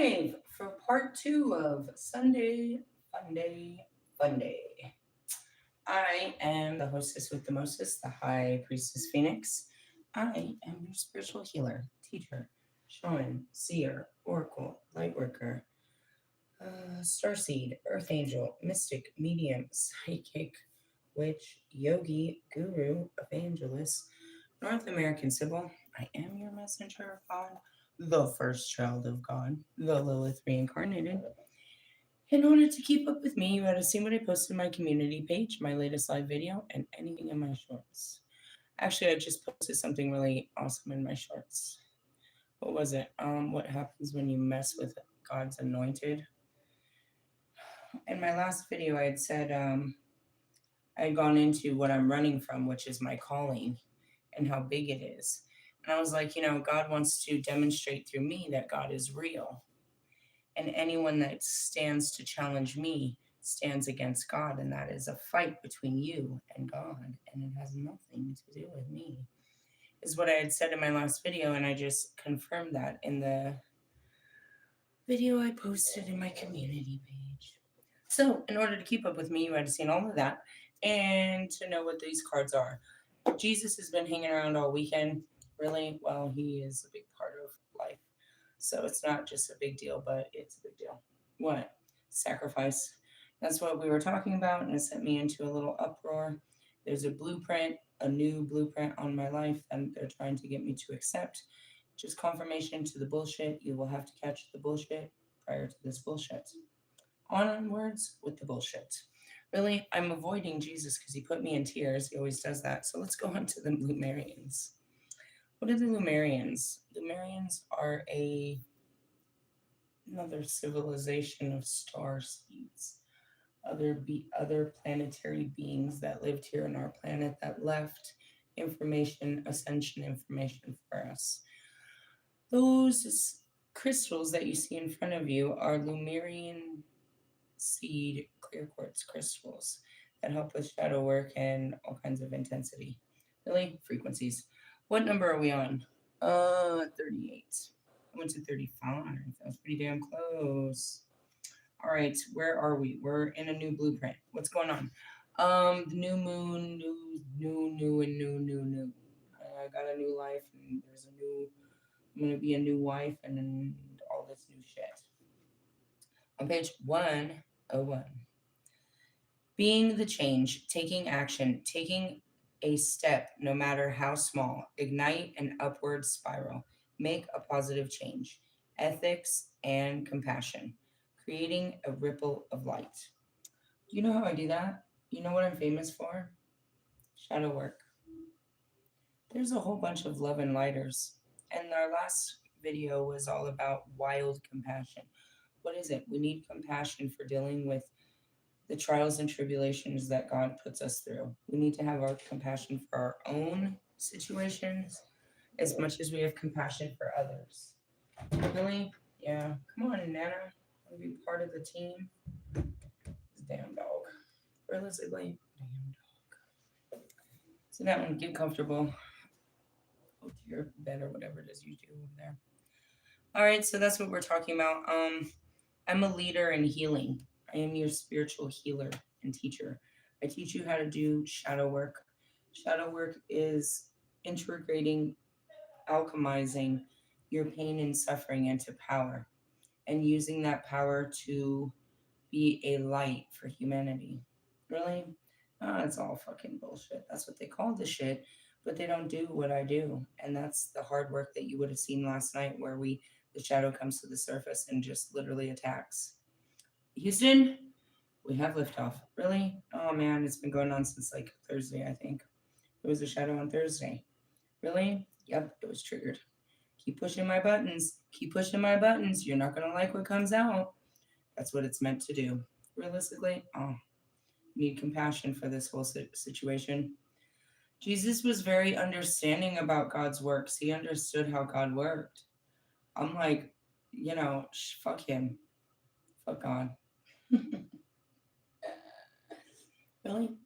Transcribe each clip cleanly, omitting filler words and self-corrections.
live for part two of Sunday Fun Day Fun Day. I am the hostess with the mostest, the High Priestess Phoenix. I am your spiritual healer, teacher, shaman, seer, oracle, lightworker, starseed, earth angel, mystic, medium, psychic, witch, yogi, guru, evangelist, North American Sybil. I am your messenger of God, the first child of God, the Lilith reincarnated. In order to keep up with me, you had to see what I posted on my community page, my latest live video, and anything in my shorts. Actually, I just posted something really awesome in my shorts. What was it? What happens when you mess with God's anointed? In my last video, I had said I had gone into what I'm running from, which is my calling and how big it is. And I was like, God wants to demonstrate through me that God is real. And anyone that stands to challenge me stands against God. And that is a fight between you and God. And it has nothing to do with me, is what I had said in my last video. And I just confirmed that in the video I posted in my community page. So, in order to keep up with me, you had to see all of that and to know what these cards are. Jesus has been hanging around all weekend. Really? Well, he is a big part of life. So it's not just a big deal, but it's a big deal. What? Sacrifice. That's what we were talking about, and it sent me into a little uproar. There's a blueprint, a new blueprint on my life that they're trying to get me to accept. Just confirmation to the bullshit. You will have to catch the bullshit prior to this bullshit. Onwards with the bullshit. Really, I'm avoiding Jesus because he put me in tears. He always does that. So let's go on to the Lumerians. What are the Lumerians? Lumerians are another civilization of star seeds. Other planetary beings that lived here on our planet that left ascension information for us. Those crystals that you see in front of you are Lumerian seed clear quartz crystals that help with shadow work and all kinds of intensity. Really? Frequencies. What number are we on? 38. I went to 35. That was pretty damn close. All right, where are we? We're in a new blueprint. What's going on? The new moon, new. I got a new life, and I'm gonna be a new wife, and then all this new shit. On page 101. Being the change, taking action, taking a step, no matter how small, ignite an upward spiral, make a positive change, ethics and compassion, creating a ripple of light. Do you know how I do that? You know what I'm famous for? Shadow work. There's a whole bunch of love and lighters. And our last video was all about wild compassion. What is it? We need compassion for dealing with the trials and tribulations that God puts us through. We need to have our compassion for our own situations as much as we have compassion for others. Really? Yeah. Come on, Nana. Want to be part of the team? This damn dog. Realistically, damn dog. So that one, get comfortable. Go to your bed or whatever it is you do over there. All right, so that's what we're talking about. I'm a leader in healing. I am your spiritual healer and teacher. I teach you how to do shadow work. Shadow work is integrating, alchemizing your pain and suffering into power and using that power to be a light for humanity. Really? It's all fucking bullshit. That's what they call the shit, but they don't do what I do. And that's the hard work that you would have seen last night where the shadow comes to the surface and just literally attacks. Houston, we have liftoff. Really? Oh man, it's been going on since like Thursday, I think. It was a shadow on Thursday. Really? Yep, it was triggered. Keep pushing my buttons. Keep pushing my buttons. You're not going to like what comes out. That's what it's meant to do. Realistically, you need compassion for this whole situation. Jesus was very understanding about God's works. He understood how God worked. I'm like, fuck him. Fuck God. Really?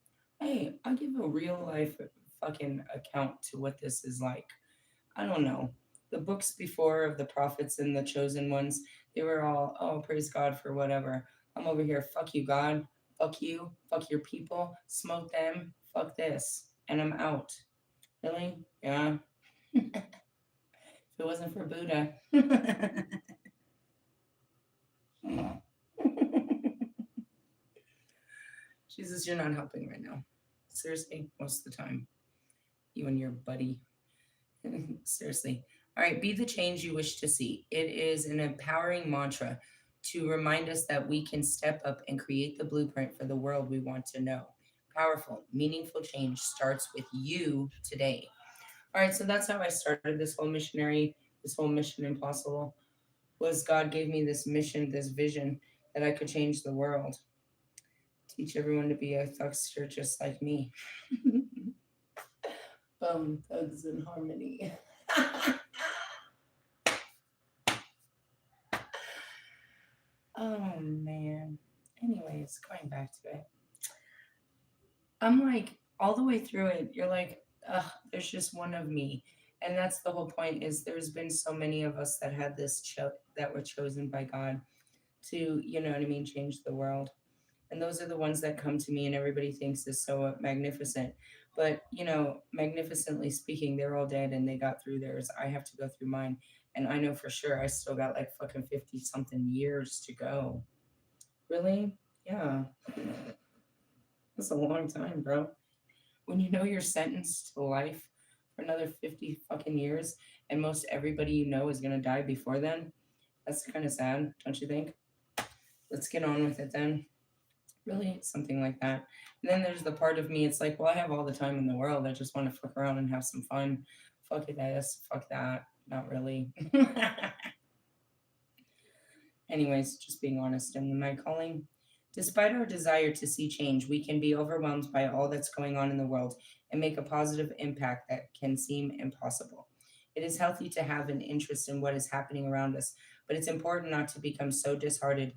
Hey, I'll give a real life fucking account to what this is like. I don't know. The books before of the prophets and the chosen ones, they were all, oh, praise God for whatever. I'm over here, fuck you, God, fuck you, fuck your people, smoke them, fuck this, and I'm out. Really? Yeah. If it wasn't for Buddha. Jesus, you're not helping right now. Seriously, most of the time. You and your buddy. Seriously. All right, be the change you wish to see. It is an empowering mantra to remind us that we can step up and create the blueprint for the world we want to know. Powerful, meaningful change starts with you today. All right, so that's how I started this whole missionary, this whole mission impossible. Was God gave me this mission, this vision that I could change the world, teach everyone to be a thugster just like me. Thugs in harmony. Oh man. Anyways, going back to it. I'm like all the way through it, you're like, ugh, there's just one of me. And that's the whole point is there's been so many of us that had this that were chosen by God to, you know what I mean, change the world. And those are the ones that come to me and everybody thinks is so magnificent. But, you know, magnificently speaking, they're all dead and they got through theirs. I have to go through mine. And I know for sure I still got like fucking 50 something years to go. Really? Yeah. That's a long time, bro. When you know you're sentenced to life for another 50 fucking years and most everybody you know is going to die before then, that's kind of sad, don't you think? Let's get on with it then. Really? Something like that. And then there's the part of me, it's like, well, I have all the time in the world. I just want to fuck around and have some fun. Fuck it, this, fuck that. Not really. Anyways, just being honest in my calling. Despite our desire to see change, we can be overwhelmed by all that's going on in the world and make a positive impact that can seem impossible. It is healthy to have an interest in what is happening around us, but it's important not to become so disheartened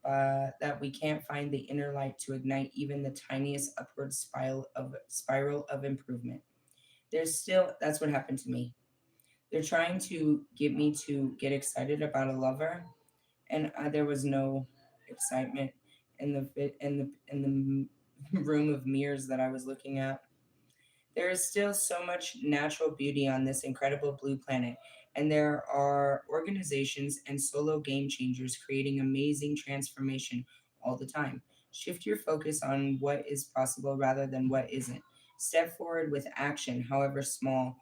that we can't find the inner light to ignite even the tiniest upward spiral of improvement. There's still that's what happened to me. They're trying to get me to get excited about a lover, and there was no excitement in the room of mirrors that I was looking at. There is still so much natural beauty on this incredible blue planet, and there are organizations and solo game changers creating amazing transformation all the time. Shift your focus on what is possible rather than what isn't. Step forward with action, however small,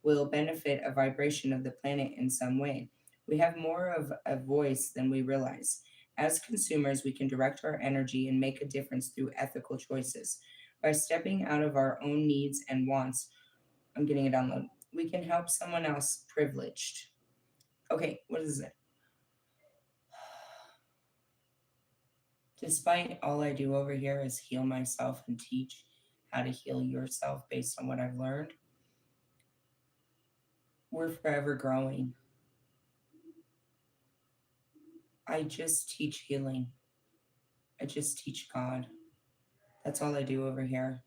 will benefit a vibration of the planet in some way. We have more of a voice than we realize. As consumers, we can direct our energy and make a difference through ethical choices. By stepping out of our own needs and wants, I'm getting a download. We can help someone else privileged. Okay, what is it? Despite all I do over here is heal myself and teach how to heal yourself based on what I've learned, we're forever growing. I just teach healing. I just teach God. That's all I do over here.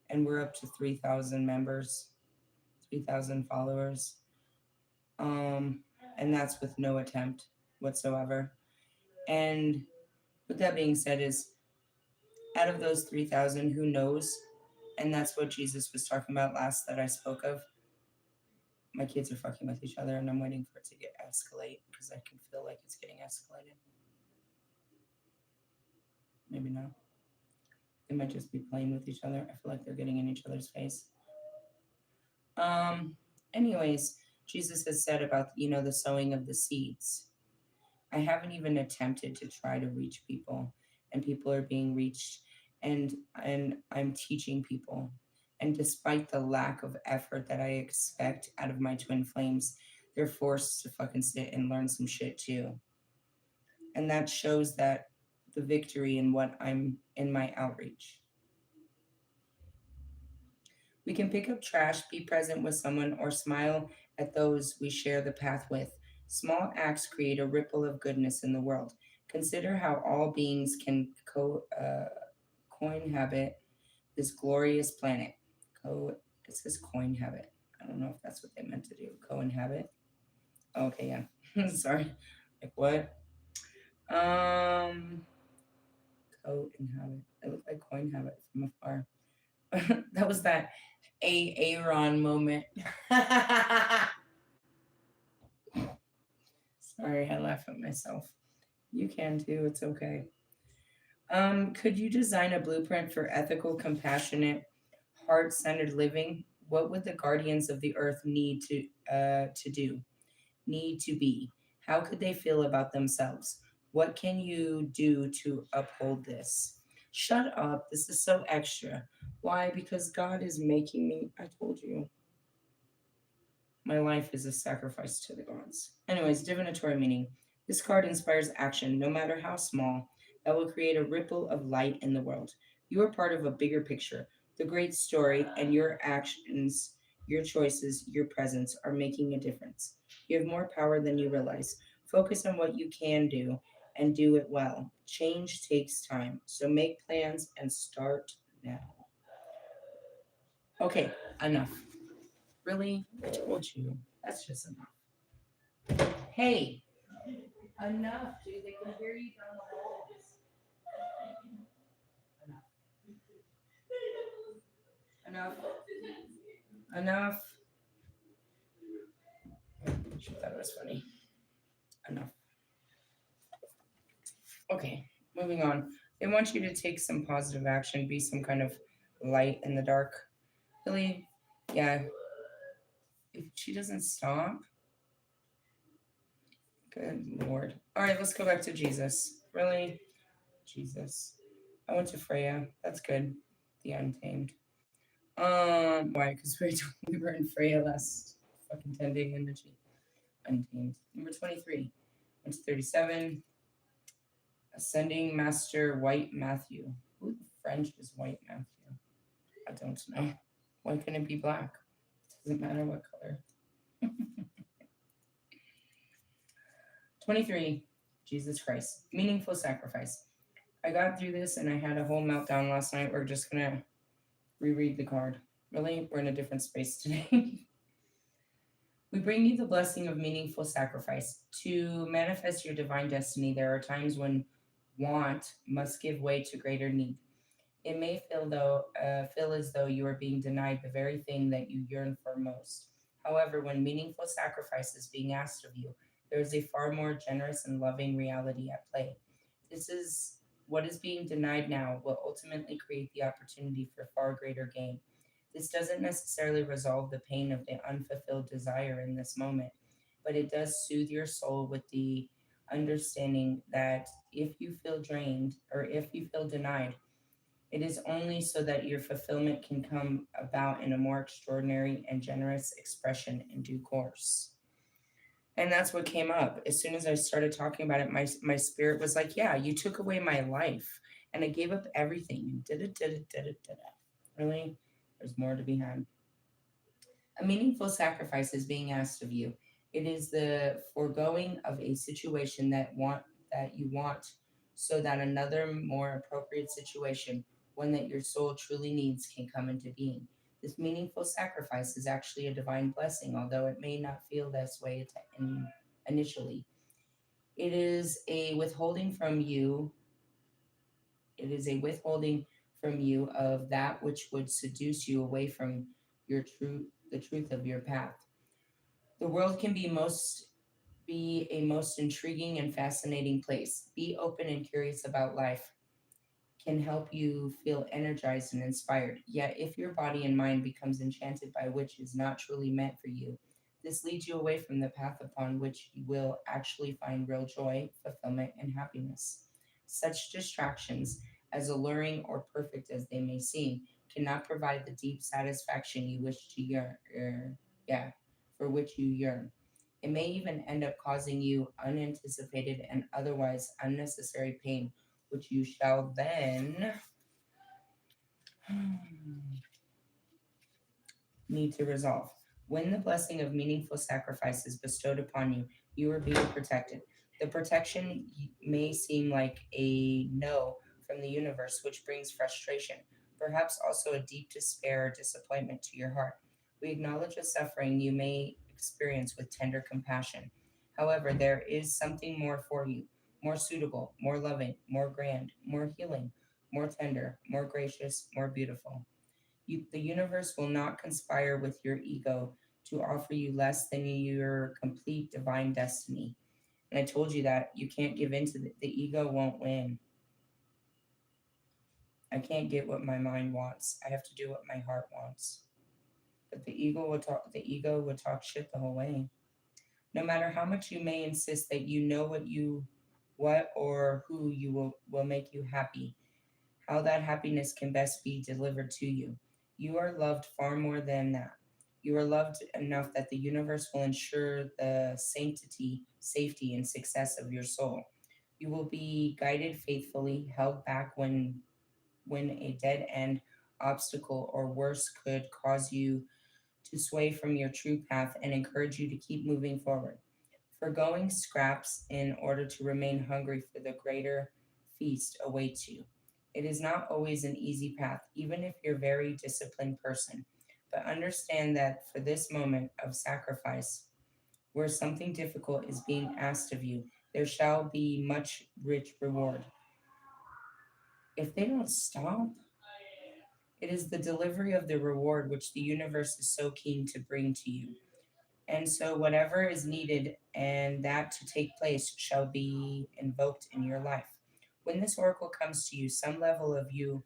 And we're up to 3,000 members, 3,000 followers. Um, and that's with no attempt whatsoever. And with that being said, is out of those 3,000, who knows? And that's what Jesus was talking about last that I spoke of. My kids are fucking with each other, and I'm waiting for it to get escalate because I can feel like it's getting escalated. Maybe not. They might just be playing with each other. I feel like they're getting in each other's face. Um. Anyways, Jesus has said about the sowing of the seeds. I haven't even attempted to try to reach people, and people are being reached, and I'm teaching people. And despite the lack of effort that I expect out of my twin flames, they're forced to fucking sit and learn some shit too. And that shows that the victory in what I'm in my outreach. We can pick up trash, be present with someone, or smile at those we share the path with. Small acts create a ripple of goodness in the world. Consider how all beings can coinhabit this glorious planet. It says coinhabit. I I don't know if that's what they meant to do. Co-inhabit. Okay, yeah. Sorry. Like what? Um, co-inhabit. It looked like co-inhabit from afar. That was that Aaron moment. Sorry, I laugh at myself. You can too. It's okay. Could you design a blueprint for ethical, compassionate, heart-centered living? What would the guardians of the earth need to do? Need to be? How could they feel about themselves? What can you do to uphold this? Shut up. This is so extra. Why? Because God is making me. I told you. My life is a sacrifice to the gods. Anyways, divinatory meaning. This card inspires action, no matter how small, that will create a ripple of light in the world. You are part of a bigger picture, the great story, and your actions, your choices, your presence are making a difference. You have more power than you realize. Focus on what you can do and do it well. Change takes time, so make plans and start now. Okay, enough. Really? I told you. That's just enough. Hey, enough, dude. They can hear you down the halls. Enough. Enough. She thought it was funny. Enough. Okay, moving on. They want you to take some positive action, be some kind of light in the dark. Really? Yeah. If she doesn't stop, good lord. All right, let's go back to Jesus. Really? Jesus. I went to Freya. That's good. The Untamed. Why? Because we were in Freya last fucking 10-day energy. Untamed. Number 23. Went to 37. Ascending Master White Matthew. Who the French is White Matthew? I don't know. Why couldn't it be black? Doesn't matter what color. 23. Jesus Christ. Meaningful sacrifice. I got through this and I had a whole meltdown last night. We're just gonna reread the card. Really? We're in a different space today. We bring you the blessing of meaningful sacrifice. To manifest your divine destiny, there are times when want must give way to greater need. It may feel as though you are being denied the very thing that you yearn for most. However, when meaningful sacrifice is being asked of you, there is a far more generous and loving reality at play. This is what is being denied now will ultimately create the opportunity for far greater gain. This doesn't necessarily resolve the pain of the unfulfilled desire in this moment, but it does soothe your soul with the understanding that if you feel drained or if you feel denied, it is only so that your fulfillment can come about in a more extraordinary and generous expression in due course. And that's what came up. As soon as I started talking about it, my spirit was like, yeah, you took away my life and I gave up everything and did it. Really? There's more to be had. A meaningful sacrifice is being asked of you. It is the foregoing of a situation that you want so that another more appropriate situation, one that your soul truly needs, can come into being. This meaningful sacrifice is actually a divine blessing, although it may not feel this way initially. It is a withholding from you. It is a withholding from you of that which would seduce you away from the truth of your path. The world can be a most intriguing and fascinating place. Be open and curious about life can help you feel energized and inspired. Yet, if your body and mind becomes enchanted by which is not truly meant for you, this leads you away from the path upon which you will actually find real joy, fulfillment, and happiness. Such distractions, as alluring or perfect as they may seem, cannot provide the deep satisfaction you wish to yeah, for which you yearn. It may even end up causing you unanticipated and otherwise unnecessary pain, which you shall then need to resolve. When the blessing of meaningful sacrifice is bestowed upon you, you are being protected. The protection may seem like a no from the universe, which brings frustration, perhaps also a deep despair or disappointment to your heart. We acknowledge the suffering you may experience with tender compassion. However, there is something more for you, more suitable, more loving, more grand, more healing, more tender, more gracious, more beautiful. The universe will not conspire with your ego to offer you less than your complete divine destiny. And I told you that you can't give in to the ego won't win. I can't get what my mind wants. I have to do what my heart wants. But the ego will talk shit the whole way. No matter how much you may insist that you know what or who will make you happy, how that happiness can best be delivered to you. You are loved far more than that. You are loved enough that the universe will ensure the sanctity, safety, and success of your soul. You will be guided faithfully, held back when a dead end obstacle or worse could cause you to sway from your true path and encourage you to keep moving forward. Forgoing scraps in order to remain hungry for the greater feast awaits you. It is not always an easy path, even if you're a very disciplined person. But understand that for this moment of sacrifice, where something difficult is being asked of you, there shall be much rich reward. If they don't stop, it is the delivery of the reward which the universe is so keen to bring to you. And so, whatever is needed and that to take place shall be invoked in your life. When this oracle comes to you, some level of you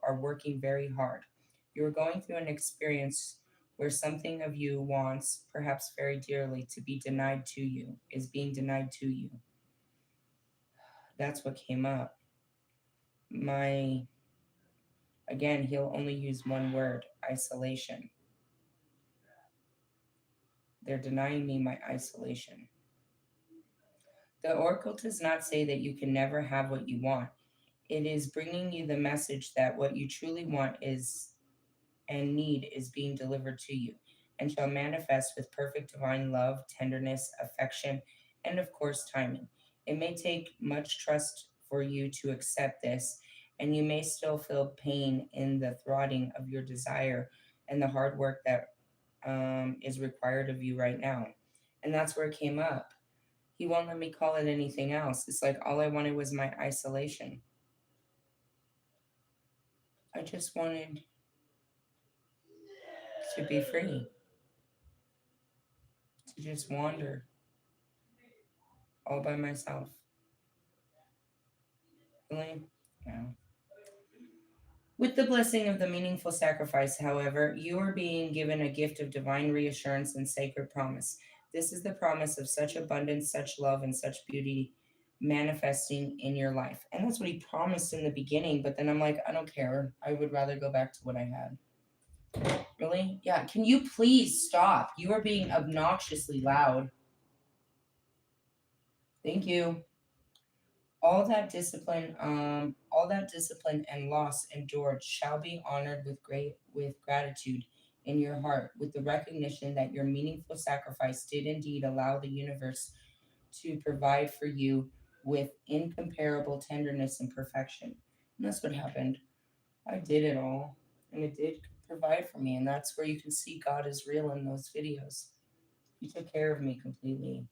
are working very hard. You are going through an experience where something of you wants, perhaps very dearly, to be denied to you, is being denied to you. That's what came up. My, again, he'll only use one word: isolation. They're denying me my isolation. The oracle does not say that you can never have what you want. It is bringing you the message that what you truly want is and need is being delivered to you and shall manifest with perfect divine love, tenderness, affection, and of course, timing. It may take much trust for you to accept this, and you may still feel pain in the throttling of your desire and the hard work that is required of you right now. And that's where it came up. He won't let me call it anything else. It's like all I wanted was my isolation. I just wanted to be free, to just wander all by myself. Really? Yeah. With the blessing of the meaningful sacrifice, however, you are being given a gift of divine reassurance and sacred promise. This is the promise of such abundance, such love, and such beauty manifesting in your life. And that's what he promised in the beginning. But then I'm like, I don't care. I would rather go back to what I had. Really? Yeah. Can you please stop? You are being obnoxiously loud. Thank you. All that discipline and loss endured shall be honored with gratitude in your heart, with the recognition that your meaningful sacrifice did indeed allow the universe to provide for you with incomparable tenderness and perfection. And that's what happened. I did it all, and it did provide for me, and that's where you can see God is real in those videos. He took care of me completely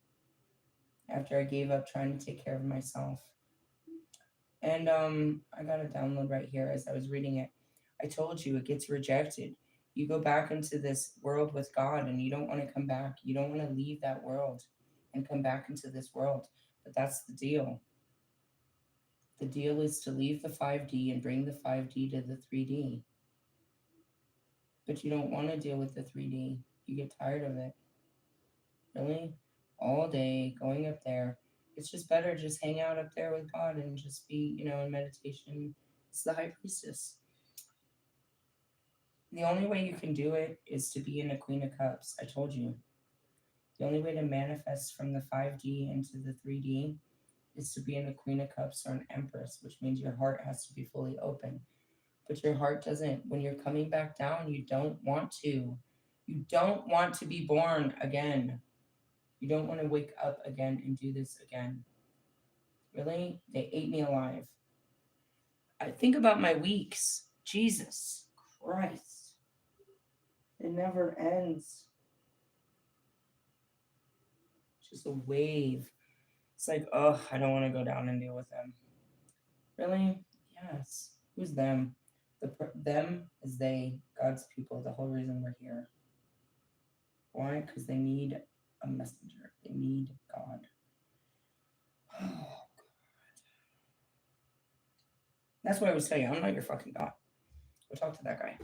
after I gave up trying to take care of myself. And I got a download right here as I was reading it. I told you it gets rejected. You go back into this world with God and you don't want to come back. You don't want to leave that world and come back into this world. But that's the deal. The deal is to leave the 5D and bring the 5D to the 3D. But you don't want to deal with the 3D. You get tired of it. Really? All day going up there. It's just better just hang out up there with God and just be, in meditation. It's the high priestess. The only way you can do it is to be in a Queen of Cups. I told you. The only way to manifest from the 5D into the 3D is to be in a Queen of Cups or an Empress, which means your heart has to be fully open. But your heart doesn't. When you're coming back down, you don't want to. You don't want to be born again. You don't want to wake up again and do this again. Really? They ate me alive. I think about my weeks. Jesus Christ. It never ends. Just a wave. It's like, oh, I don't want to go down and deal with them. Really? Yes. Who's them? Them is they, God's people, the whole reason we're here. Why? Because they need a messenger. They need God. That's what I was telling you. I'm not your fucking God. Go talk to that guy.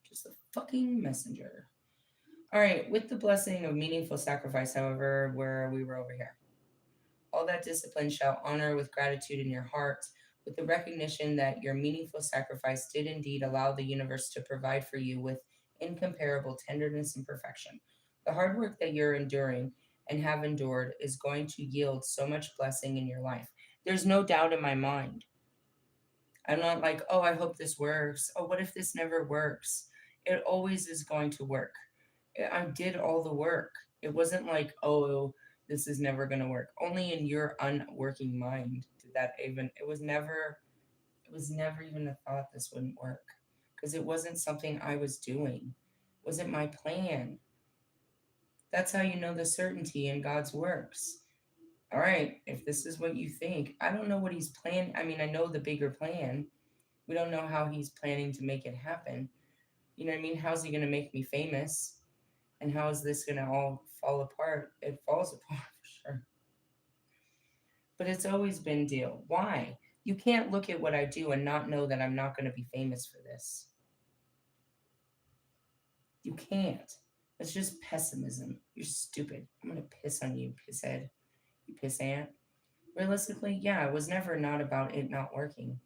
Just a fucking messenger. All right. With the blessing of meaningful sacrifice, however, where we were over here. All that discipline shall honor with gratitude in your heart, with the recognition that your meaningful sacrifice did indeed allow the universe to provide for you with incomparable tenderness and perfection. The hard work that you're enduring and have endured is going to yield so much blessing in your life. There's no doubt in my mind. I'm not like, oh, I hope this works. Oh, what if this never works? It always is going to work. I did all the work. It wasn't like, oh, this is never going to work. Only in your unworking mind did that even, it was never even a thought this wouldn't work because it wasn't something I was doing. It wasn't my plan. That's how you know the certainty in God's works. All right, if this is what you think, I don't know what he's planning. I mean, I know the bigger plan. We don't know how he's planning to make it happen. You know what I mean? How's he going to make me famous? And how is this going to all fall apart? It falls apart for sure. But it's always been deal. Why? You can't look at what I do and not know that I'm not going to be famous for this. You can't. It's just pessimism. You're stupid. I'm going to piss on you, pisshead. You pissant. Realistically, yeah, it was never not about it not working.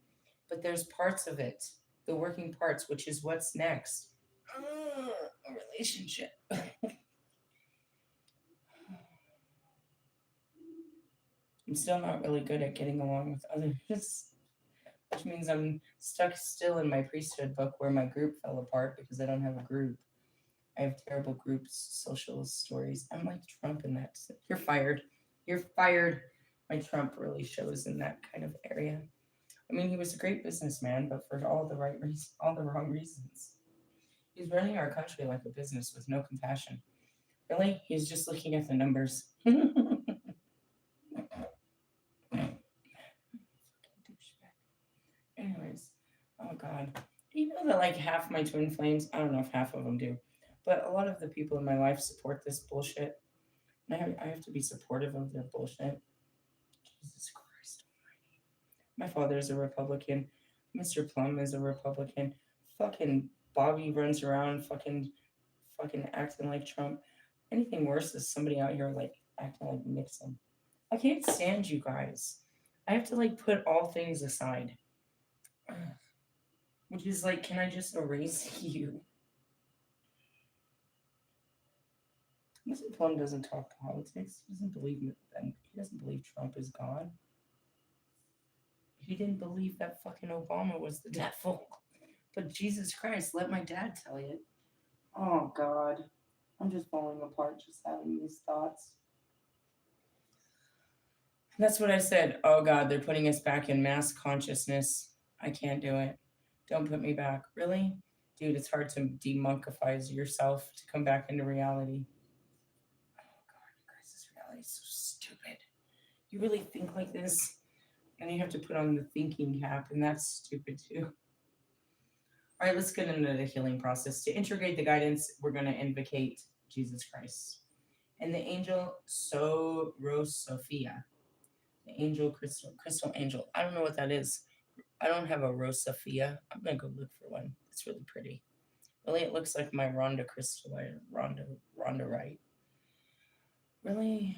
But there's parts of it, the working parts, which is what's next. A relationship. I'm still not really good at getting along with others, which means I'm stuck still in my priesthood book where my group fell apart because I don't have a group. I have terrible groups, social stories. I'm like Trump in that. You're fired. You're fired. My Trump really shows in that kind of area. I mean, he was a great businessman, but for all the right reasons, all the wrong reasons. He's running our country like a business with no compassion. Really? He's just looking at the numbers. Anyways, oh God. Do you know that like half my twin flames, I don't know if half of them do, but a lot of the people in my life support this bullshit. And I have to be supportive of their bullshit. Jesus Christ. My father is a Republican. Mr. Plum is a Republican. Fucking Bobby runs around fucking acting like Trump. Anything worse is somebody out here like acting like Nixon. I can't stand you guys. I have to like put all things aside. Which is like, can I just erase you? Mr. Plum doesn't talk politics. He doesn't believe them. He doesn't believe Trump is God. He didn't believe that fucking Obama was the devil. But Jesus Christ, let my dad tell you. Oh God. I'm just falling apart just having these thoughts. That's what I said. Oh God, they're putting us back in mass consciousness. I can't do it. Don't put me back. Really? Dude, it's hard to demonkify yourself to come back into reality. Oh God, you guys, this reality is so stupid. You really think like this? And you have to put on the thinking cap, and that's stupid too. All right, let's get into the healing process. To integrate the guidance, we're going to invocate Jesus Christ. And the angel Sophia, the angel crystal angel. I don't know what that is. I don't have a Rose Sophia. I'm going to go look for one. It's really pretty. Really, it looks like my Rhonda crystal, Rhonda Wright. Really?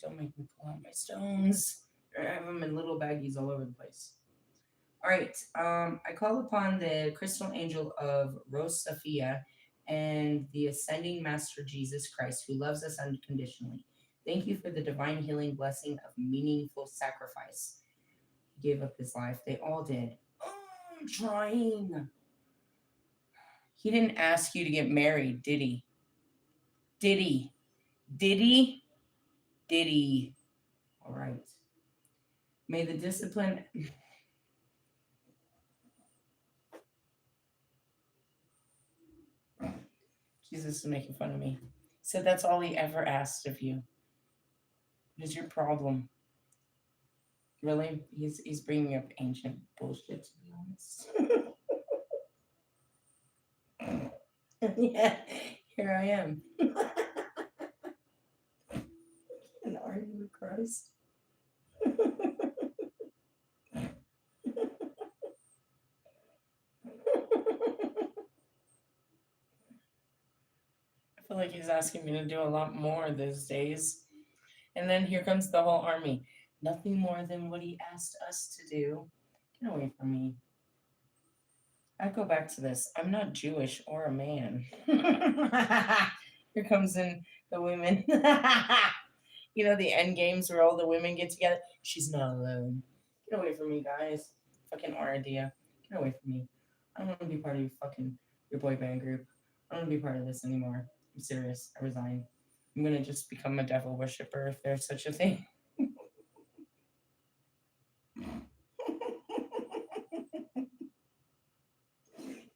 Don't make me pull out my stones. I have them in little baggies all over the place. All right. I call upon the crystal angel of Rose Sophia and the ascending Master Jesus Christ, who loves us unconditionally. Thank you for the divine healing blessing of meaningful sacrifice. He gave up his life. They all did. Oh, I'm trying. He didn't ask you to get married, did he? Did he? Did he? Did he? All right. May the discipline. Jesus is making fun of me. Said that's all he ever asked of you. What is your problem? Really? He's bringing up ancient bullshit, to be honest. Yeah, here I am. And argue with Christ. I feel like he's asking me to do a lot more these days. And then here comes the whole army. Nothing more than what he asked us to do. Get away from me. I go back to this. I'm not Jewish or a man. Here comes in the women. You know, the end games where all the women get together. She's not alone. Get away from me, guys. Fucking idea. Get away from me. I don't want to be part of your boy band group. I don't want to be part of this anymore. I'm serious. I resign. I'm gonna just become a devil worshiper if there's such a thing.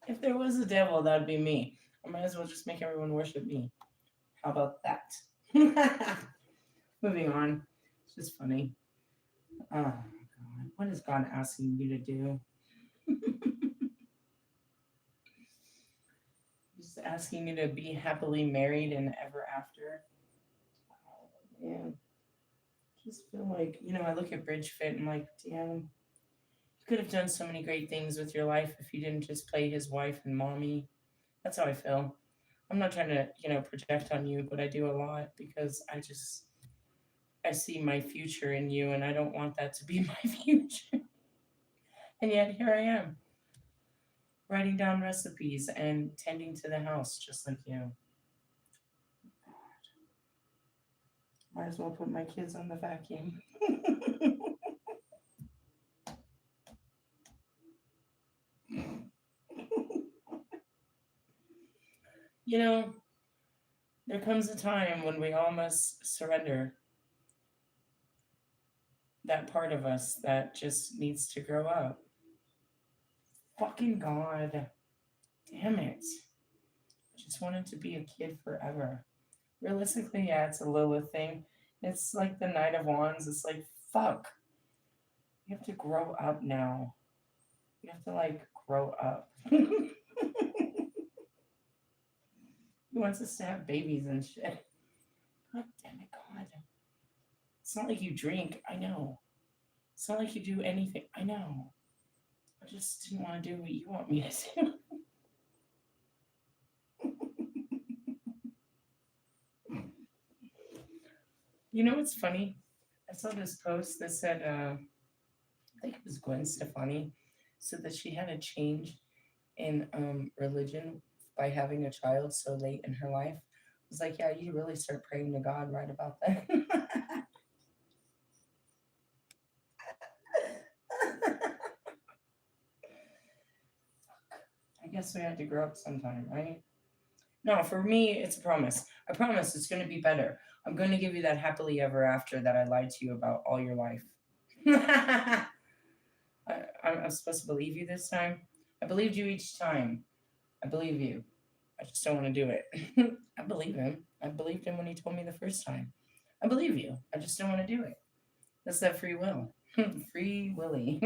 If there was a devil, that would be me. I might as well just make everyone worship me. How about that? Moving on. It's just funny. Oh, God. What is God asking you to do? He's asking you to be happily married and ever after. Oh, man. Just feel like, I look at Bridge Fit and like, damn, you could have done so many great things with your life if you didn't just play his wife and mommy. That's how I feel. I'm not trying to, project on you, but I do a lot because I see my future in you and I don't want that to be my future. And yet here I am, writing down recipes and tending to the house just like you. Might as well put my kids on the vacuum. You know, there comes a time when we all must surrender that part of us that just needs to grow up. Fucking God. Damn it. I just wanted to be a kid forever. Realistically, yeah, it's a Lilith thing. It's like the Knight of Wands. It's like, fuck. You have to grow up now. You have to, like, grow up. He wants us to have babies and shit. God damn it, God. It's not like you drink. I know. It's not like you do anything. I know. I just didn't want to do what you want me to do. You know what's funny? I saw this post that said, I think it was Gwen Stefani, said that she had a change in religion by having a child so late in her life. I was like, yeah, you really start praying to God right about that. I guess we had to grow up sometime, right? No, for me, it's a promise. I promise it's going to be better. I'm going to give you that happily ever after that I lied to you about all your life. I'm supposed to believe you this time. I believed you each time. I believe you. I just don't want to do it. I believe him. I believed him when he told me the first time. I believe you. I just don't want to do it. That's that free will. Free willy.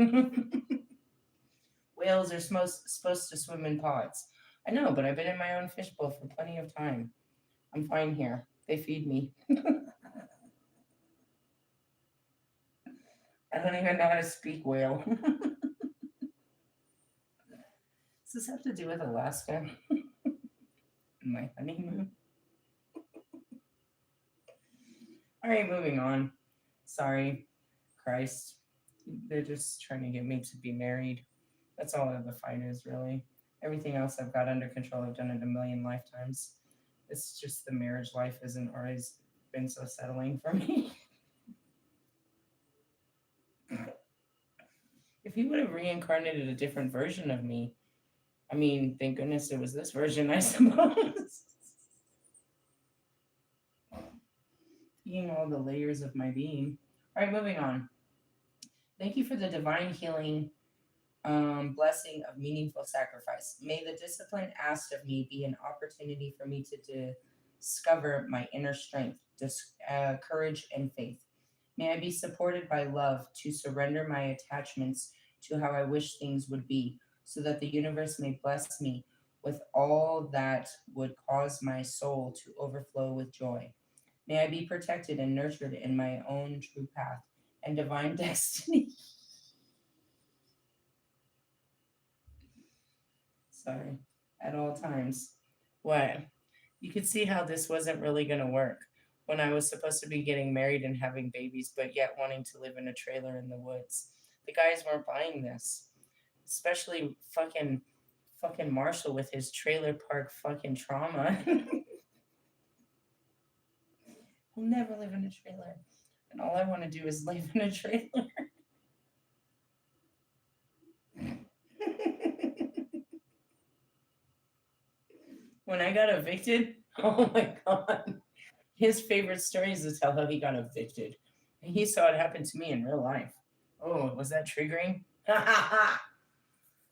Whales are supposed to swim in pods. I know, but I've been in my own fishbowl for plenty of time. I'm fine here. They feed me. I don't even know how to speak whale. Does this have to do with Alaska? My honeymoon? All right, moving on. Sorry, Christ. They're just trying to get me to be married. That's all that the fight is, really. Everything else I've got under control. I've done it a million lifetimes. It's just the marriage life isn't always been so settling for me. If he would have reincarnated a different version of me, I mean, thank goodness it was this version, I suppose. Seeing all the layers of my being. All right, moving on. Thank you for the divine healing blessing of meaningful sacrifice. May the discipline asked of me be an opportunity for me to discover my inner strength, courage, and faith. May I be supported by love to surrender my attachments to how I wish things would be, so that the universe may bless me with all that would cause my soul to overflow with joy. May I be protected and nurtured in my own true path and divine destiny. Sorry, at all times. What? You could see how this wasn't really going to work when I was supposed to be getting married and having babies, but yet wanting to live in a trailer in the woods. The guys weren't buying this, especially fucking Marshall with his trailer park fucking trauma. I'll never live in a trailer, and all I want to do is live in a trailer. When I got evicted, oh my god. His favorite story is to tell how he got evicted. And he saw it happen to me in real life. Oh, was that triggering?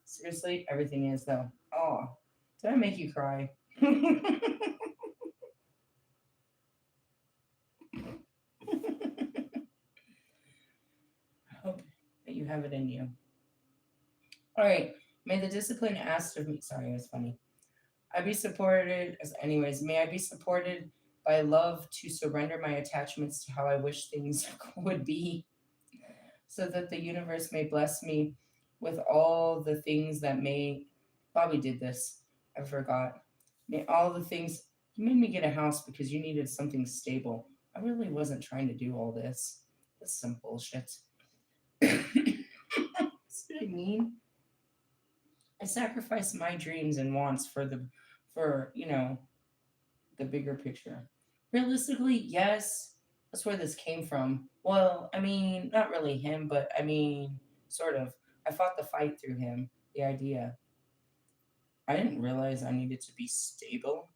Seriously, everything is though. Oh, did I make you cry? I hope that you have it in you. All right. May the discipline asked of me. Sorry, it was funny. I be supported as anyways. May I be supported by love to surrender my attachments to how I wish things would be, so that the universe may bless me with all the things that may. Bobby did this. I forgot. May all the things. You made me get a house because you needed something stable. I really wasn't trying to do all this. That's some bullshit. See what I mean? I sacrificed my dreams and wants for the bigger picture. Realistically, yes, that's where this came from. Well, I mean, not really him, but I mean, sort of. I fought the fight through him. The idea. I didn't realize I needed to be stable.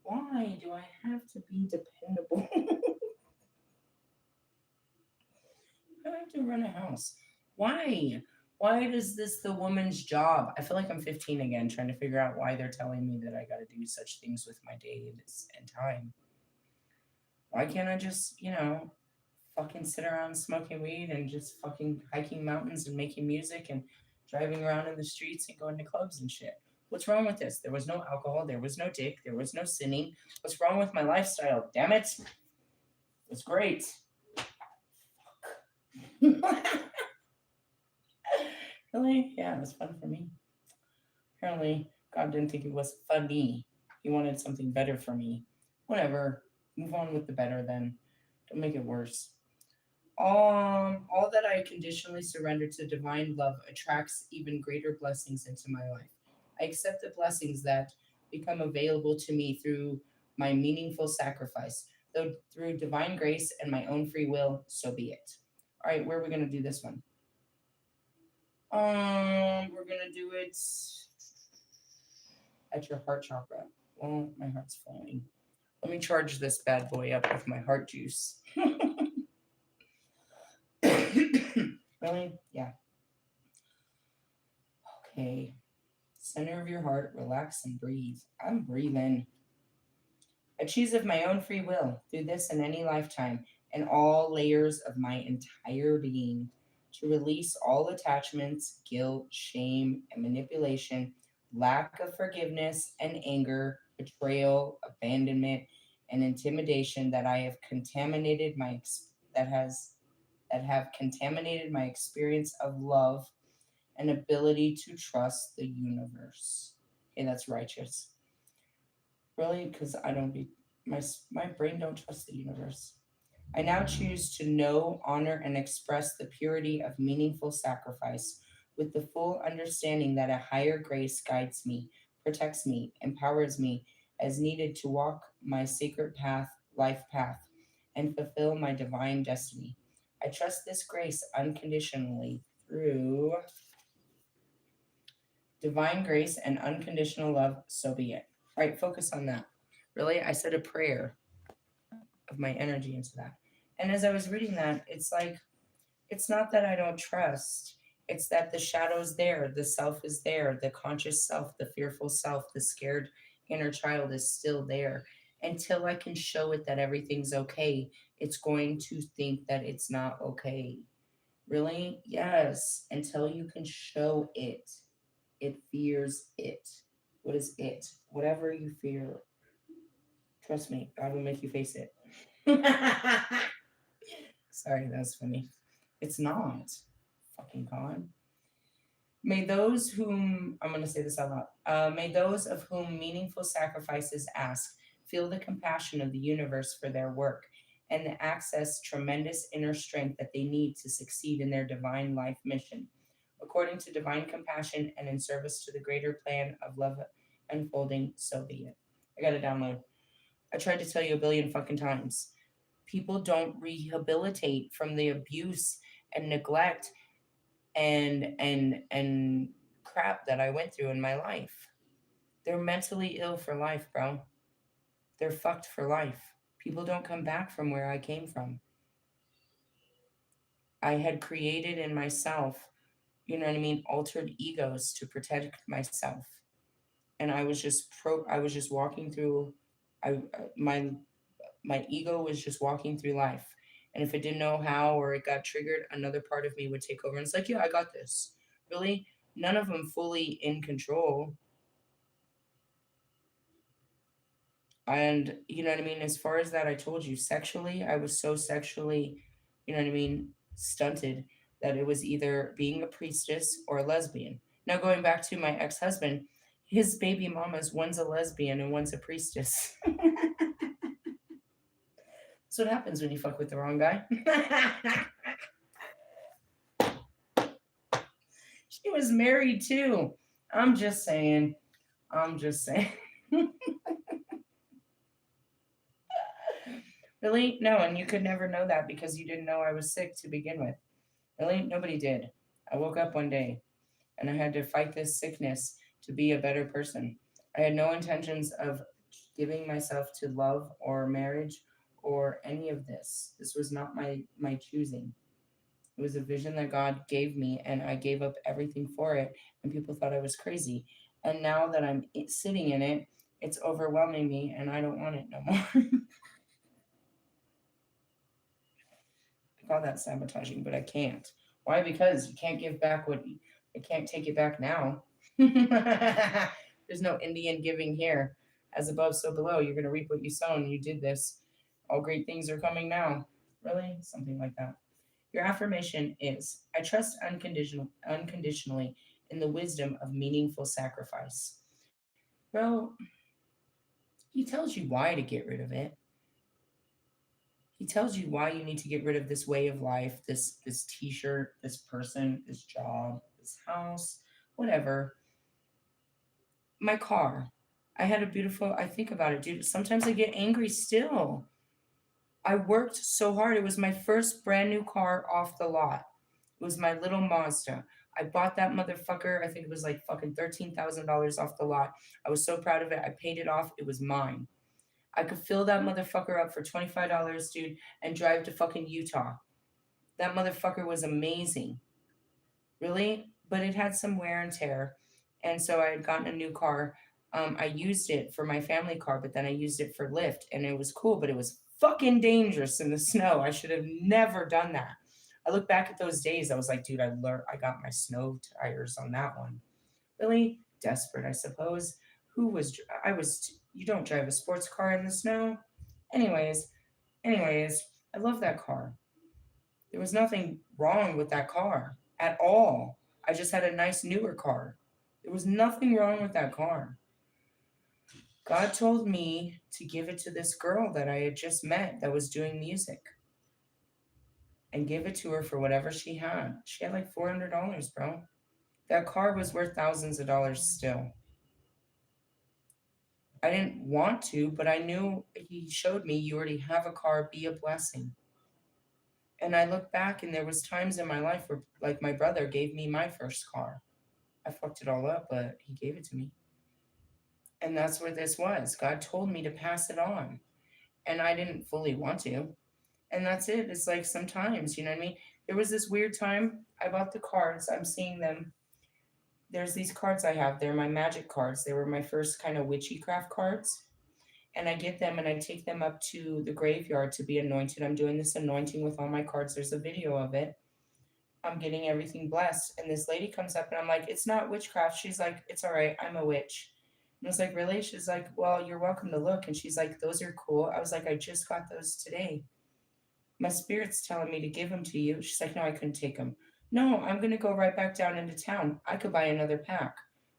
Why do I have to be dependable? I have to run a house. Why? Why is this the woman's job? I feel like I'm 15 again, trying to figure out why they're telling me that I got to do such things with my days and time. Why can't I just fucking sit around smoking weed and just fucking hiking mountains and making music and driving around in the streets and going to clubs and shit? What's wrong with this? There was no alcohol, there was no dick, there was no sinning. What's wrong with my lifestyle? Damn it. It was great. Really? Yeah, it was fun for me. Apparently, God didn't think it was funny. He wanted something better for me. Whatever. Move on with the better then. Don't make it worse. All that I conditionally surrender to divine love attracts even greater blessings into my life. I accept the blessings that become available to me through my meaningful sacrifice, though through divine grace and my own free will, so be it. All right, where are we gonna do this one? We're gonna do it at your heart chakra. Well, my heart's flowing. Let me charge this bad boy up with my heart juice. Really? Yeah. Okay. Center of your heart, relax and breathe. I'm breathing. I choose of my own free will, through this and any lifetime, and all layers of my entire being, to release all attachments, guilt, shame, and manipulation, lack of forgiveness and anger, betrayal, abandonment, and intimidation that I have contaminated that have contaminated my experience of love and ability to trust the universe. Okay, that's righteous. Really, because I don't be my brain don't trust the universe. I now choose to know, honor, and express the purity of meaningful sacrifice with the full understanding that a higher grace guides me, protects me, empowers me as needed to walk my sacred path, life path, and fulfill my divine destiny. I trust this grace unconditionally through divine grace and unconditional love, so be it. All right, focus on that. Really, I said a prayer of my energy into that. And as I was reading that, it's like, it's not that I don't trust, It's that the shadow's there, the self is there, the conscious self, the fearful self, the scared inner child is still there. Until I can show it that everything's okay, it's going to think that it's not okay. Really? Yes. Until you can show it, it fears it. What is it? Whatever you fear, trust me, God will make you face it. Sorry, that's funny. It's not. Fucking God. May those whom, I'm going to say this out loud, may those of whom meaningful sacrifices ask feel the compassion of the universe for their work and the access tremendous inner strength that they need to succeed in their divine life mission. According to divine compassion and in service to the greater plan of love unfolding, so be it. I got to download. I tried to tell you a billion fucking times. People don't rehabilitate from the abuse and neglect and crap that I went through in my life. They're mentally ill for life, bro. They're fucked for life. People don't come back from where I came from. I had created in myself, you know what I mean, altered egos to protect myself. And I was just walking through my my ego was just walking through life. And if it didn't know how or it got triggered, another part of me would take over and it's like, yeah, I got this. Really? None of them fully in control. And you know what I mean? As far as that, I told you sexually, I was so sexually, you know what I mean, stunted that it was either being a priestess or a lesbian. Now, going back to my ex husband, his baby mamas, one's a lesbian and one's a priestess. That's what happens when you fuck with the wrong guy. She was married too. I'm just saying. I'm just saying. Really? No, and you could never know that because you didn't know I was sick to begin with. Really? Nobody did. I woke up one day and I had to fight this sickness to be a better person. I had no intentions of giving myself to love or marriage or any of this. This was not my choosing. It was a vision that God gave me, and I gave up everything for it. And people thought I was crazy. And now that sitting in it, it's overwhelming me, and I don't want it no more. I call that sabotaging, but I can't. Why? Because you can't give back I can't take it back now. There's no Indian giving here. As above, so below. You're going to reap what you sow, and you did this. All great things are coming now. Really? Something like that. Your affirmation is I trust unconditionally in the wisdom of meaningful sacrifice. Well, he tells you why to get rid of it. He tells you why you need to get rid of this way of life, this t-shirt, this person, this job, this house, whatever. My car. I had a beautiful I think about it, dude. Sometimes I get angry still. I worked so hard. It was my first brand new car off the lot. It was my little Mazda. I bought that motherfucker. I think it was like fucking $13,000 off the lot. I was so proud of it. I paid it off. It was mine. I could fill that motherfucker up for $25, dude, and drive to fucking Utah. That motherfucker was amazing. Really? But it had some wear and tear. And so I had gotten a new car. I used it for my family car, but then I used it for Lyft, and it was cool, but it was fucking dangerous in the snow. I should have never done that. I look back at those days. I was like, dude, I got my snow tires on that one. Really desperate, I suppose. Who was I was? You don't drive a sports car in the snow. Anyways, anyways, I love that car. There was nothing wrong with that car at all. I just had a nice newer car. There was nothing wrong with that car. God told me to give it to this girl that I had just met that was doing music and give it to her for whatever she had. She had like $400, bro. That car was worth thousands of dollars still. I didn't want to, but I knew he showed me you already have a car, be a blessing. And I look back and there was times in my life where like my brother gave me my first car. I fucked it all up, but he gave it to me. And that's where this was. God told me to pass it on. And I didn't fully want to. And that's it. It's like sometimes, you know what I mean? There was this weird time I bought the cards. I'm seeing them. There's these cards I have. They're my magic cards. They were my first kind of witchy craft cards. And I get them and I take them up to the graveyard to be anointed. I'm doing this anointing with all my cards. There's a video of it. I'm getting everything blessed. And this lady comes up and I'm like, it's not witchcraft. She's like, it's all right. I'm a witch. And I was like, really? She's like, well, you're welcome to look. And she's like, those are cool. I was like, I just got those today. My spirit's telling me to give them to you. She's like, no, I couldn't take them. No, I'm going to go right back down into town. I could buy another pack.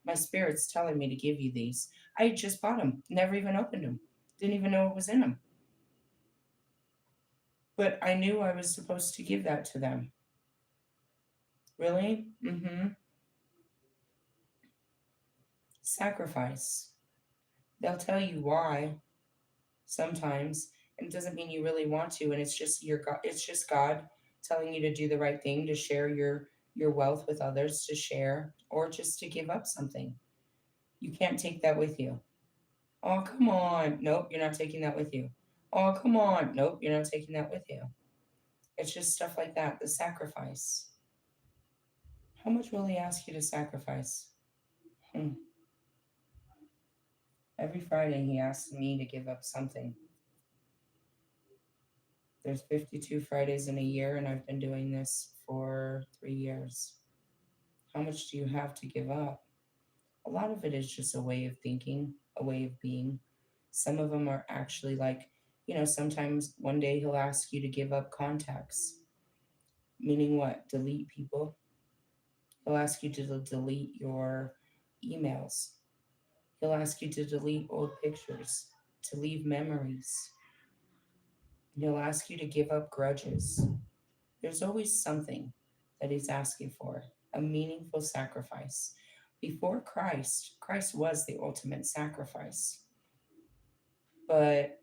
My spirit's telling me to give you these. I just bought them, never even opened them, didn't even know what was in them. But I knew I was supposed to give that to them. Really? Mm-hmm. Sacrifice. They'll tell you why sometimes, and it doesn't mean you really want to. And it's just your God. It's just God telling you to do the right thing, to share your wealth with others, to share, or just to give up something. You can't take that with you. Oh, come on. Nope, you're not taking that with you. Oh, come on. Nope, you're not taking that with you. It's just stuff like that. The sacrifice. How much will he ask you to sacrifice? Hmm. Every Friday, he asks me to give up something. There's 52 Fridays in a year, and I've been doing this for 3 years. How much do you have to give up? A lot of it is just a way of thinking, a way of being. Some of them are actually like, sometimes one day he'll ask you to give up contacts, meaning what? Delete people. He'll ask you to delete your emails. He'll ask you to delete old pictures, to leave memories. He'll ask you to give up grudges. There's always something that he's asking for, a meaningful sacrifice. Before Christ, Christ was the ultimate sacrifice. But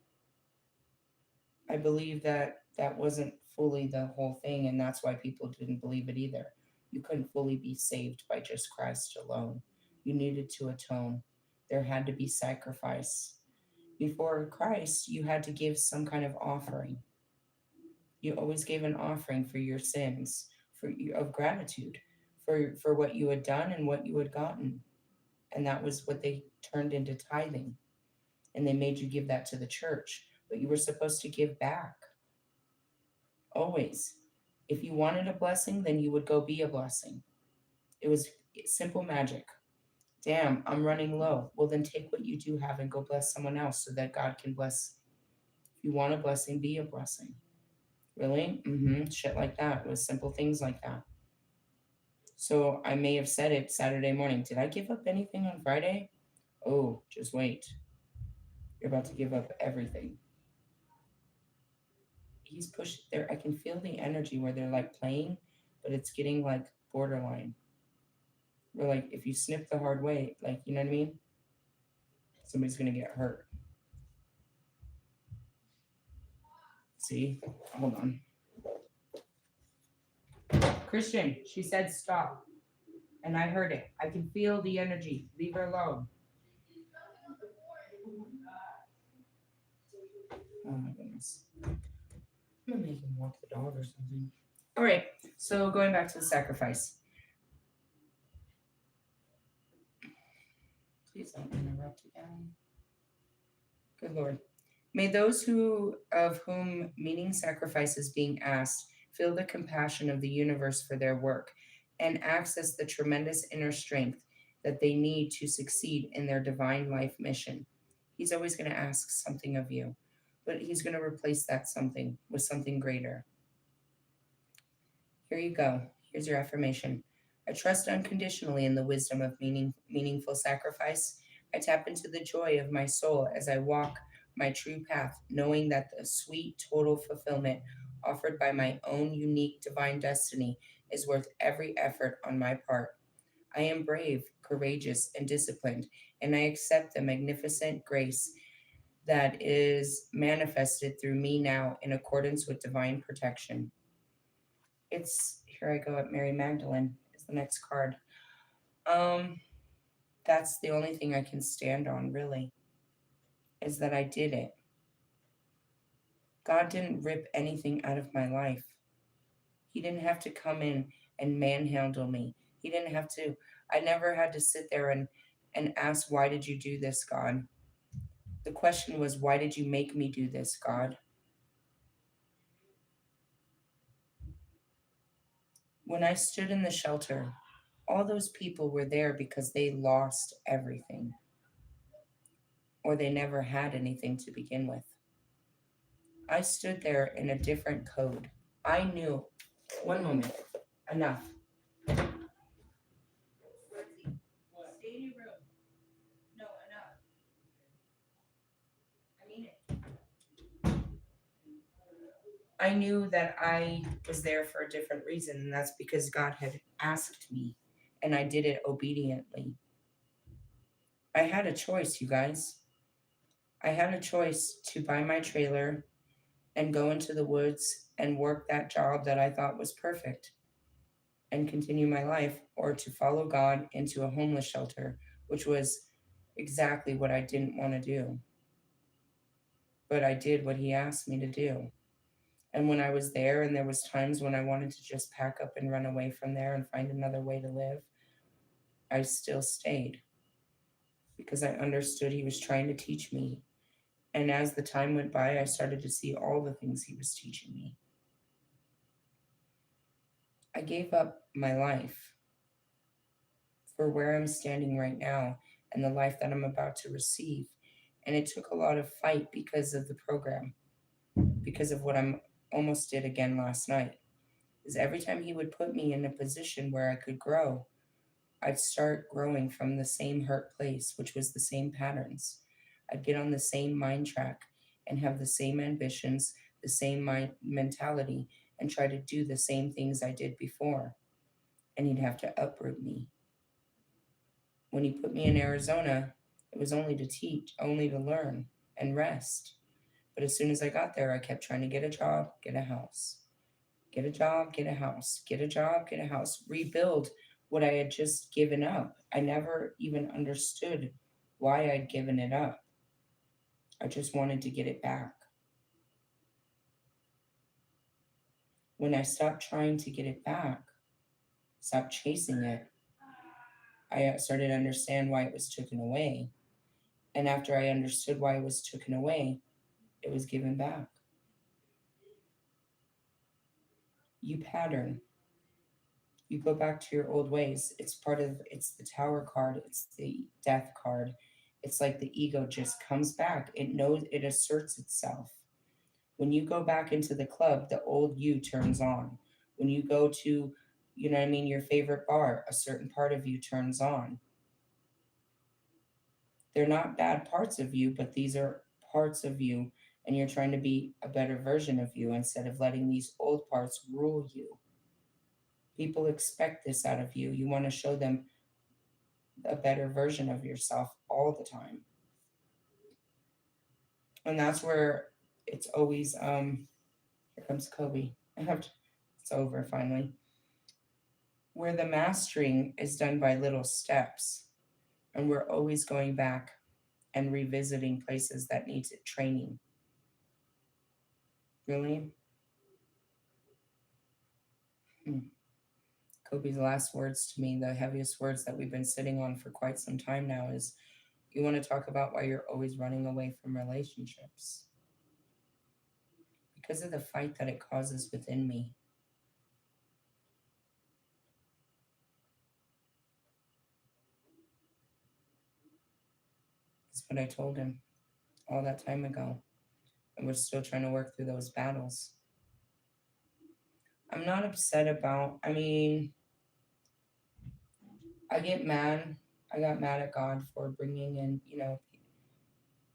I believe that that wasn't fully the whole thing, and that's why people didn't believe it either. You couldn't fully be saved by just Christ alone. You needed to atone. There had to be sacrifice. Before Christ, you had to give some kind of offering. You always gave an offering for your sins, of gratitude, for what you had done and what you had gotten, and that was what they turned into tithing. And they made you give that to the church, but you were supposed to give back always. If you wanted a blessing, then you would go be a blessing. It was simple magic. Damn, I'm running low. Well, then take what you do have and go bless someone else so that God can bless. If you want a blessing, be a blessing. Really? Mm-hmm. Shit like that. It was simple things like that. So I may have said it Saturday morning. Did I give up anything on Friday? Oh, just wait. You're about to give up everything. He's pushed there. I can feel the energy where they're like playing, but it's getting like borderline. Where like if you snip the hard way, like you know what I mean? Somebody's gonna get hurt. See? Hold on. Christian, she said stop. And I heard it. I can feel the energy. Leave her alone. Oh my goodness. I'm gonna make him walk the dog or something. All right. So going back to the sacrifice. Please don't interrupt again. Good Lord. May those of whom meaning sacrifice is being asked feel the compassion of the universe for their work and access the tremendous inner strength that they need to succeed in their divine life mission. He's always going to ask something of you, but he's going to replace that something with something greater. Here you go. Here's your affirmation. I trust unconditionally in the wisdom of meaningful sacrifice. I tap into the joy of my soul as I walk my true path, knowing that the sweet total fulfillment offered by my own unique divine destiny is worth every effort on my part. I am brave, courageous, and disciplined, and I accept the magnificent grace that is manifested through me now in accordance with divine protection. It's here I go at Mary Magdalene is the next card. Um, that's the only thing I can stand on, really, is that I did it. God didn't rip anything out of my life. He didn't have to come in and manhandle me. He didn't have to. I never had to sit there and ask, why did you do this, God? The question was, why did you make me do this, God? When I stood in the shelter, all those people were there because they lost everything or they never had anything to begin with. I stood there in a different code. I knew. One moment. Enough. Stay in your room. No, enough. I mean it. I knew that I was there for a different reason, and that's because God had asked me, and I did it obediently. I had a choice, you guys. I had a choice to buy my trailer and go into the woods and work that job that I thought was perfect and continue my life, or to follow God into a homeless shelter, which was exactly what I didn't want to do. But I did what He asked me to do. And when I was there, and there was times when I wanted to just pack up and run away from there and find another way to live, I still stayed because I understood He was trying to teach me. And as the time went by, I started to see all the things He was teaching me. I gave up my life for where I'm standing right now and the life that I'm about to receive. And it took a lot of fight because of the program, because of what I'm almost did again last night. Is every time He would put me in a position where I could grow, I'd start growing from the same hurt place, which was the same patterns. I'd get on the same mind track and have the same ambitions, the same mind mentality, and try to do the same things I did before. And He'd have to uproot me. When He put me in Arizona, it was only to teach, only to learn and rest. But as soon as I got there, I kept trying to get a job, get a house, get a job, get a house, get a job, get a house, rebuild what I had just given up. I never even understood why I'd given it up. I just wanted to get it back. When I stopped trying to get it back, stopped chasing it, I started to understand why it was taken away. And after I understood why it was taken away, it was given back. You pattern. You go back to your old ways. It's the tower card, it's the death card. It's like the ego just comes back. It knows, it asserts itself. When you go back into the club, the old you turns on. When you go to, you know what I mean, your favorite bar, a certain part of you turns on. They're not bad parts of you, but these are parts of you, and you're trying to be a better version of you instead of letting these old parts rule you. People expect this out of you. You want to show them a better version of yourself all the time. And that's where it's always here comes Kobe. It's over finally. Where the mastering is done by little steps, and we're always going back and revisiting places that need training. Really? Hmm. Kobe's last words to me, the heaviest words that we've been sitting on for quite some time now, is you want to talk about why you're always running away from relationships. Because of the fight that it causes within me. That's what I told him all that time ago. And we're still trying to work through those battles. I'm not upset about, I mean, I get mad. I got mad at God for bringing in,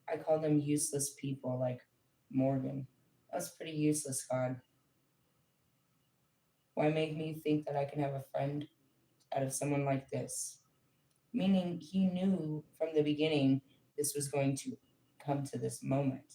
I call them useless people like Morgan. That's pretty useless, God. Why make me think that I can have a friend out of someone like this? Meaning He knew from the beginning this was going to come to this moment.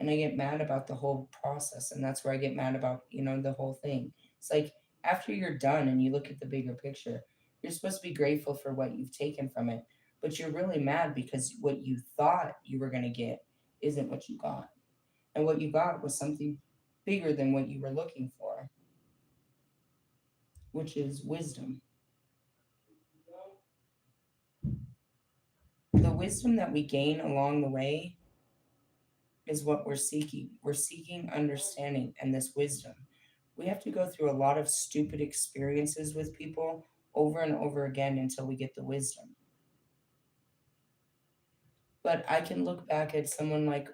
And I get mad about the whole process. And that's where I get mad about, the whole thing. It's like after you're done and you look at the bigger picture, you're supposed to be grateful for what you've taken from it. But you're really mad because what you thought you were going to get isn't what you got. And what you got was something bigger than what you were looking for, which is wisdom. The wisdom that we gain along the way is what we're seeking. We're seeking understanding and this wisdom. We have to go through a lot of stupid experiences with people over and over again until we get the wisdom. But I can look back at someone like